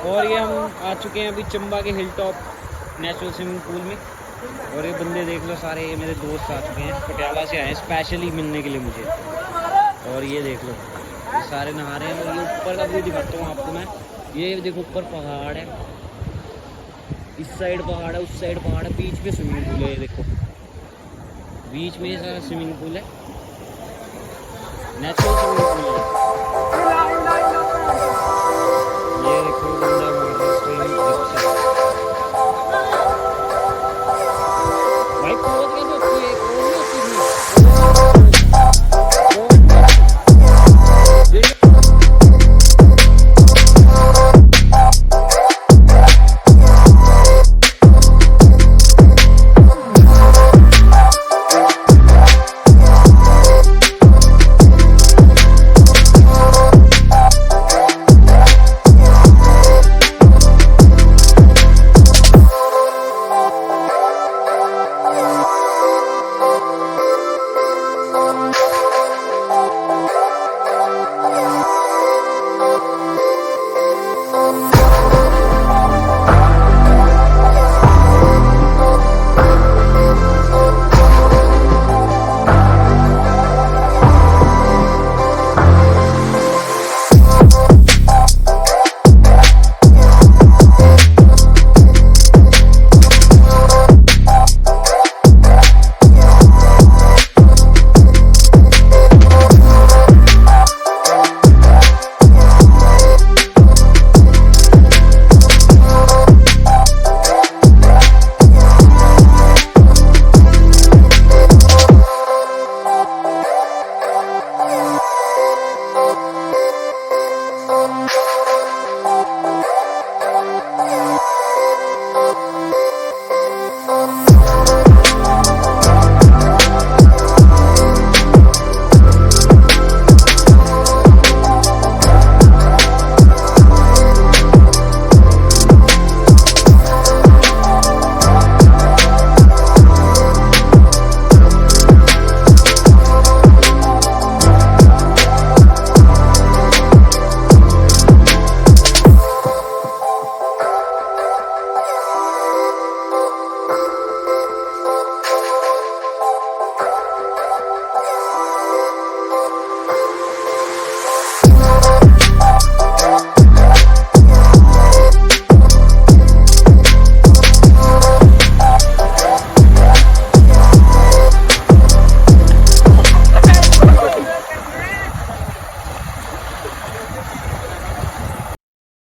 और ये हम आ चुके हैं अभी चंबा के hill top natural swimming pool में। और ये बंदे देख लो, सारे ये मेरे दोस्त आ चुके हैं, पटियाला से आए हैं स्पेशली मिलने के लिए मुझे। और ये देख लो, ये सारे नहा रहे हैं। और ये ऊपर का व्यू दिखाता हूँ आपको मैं। ये देखो ऊपर पहाड़ है, इस साइड पहाड़ है, उस साइड पहाड़ है, बीच में स्विमिंग पूल है। ये देखो बीच में ये सारा स्विमिंग पूल है, नेचुरल स्विमिंग पूल है।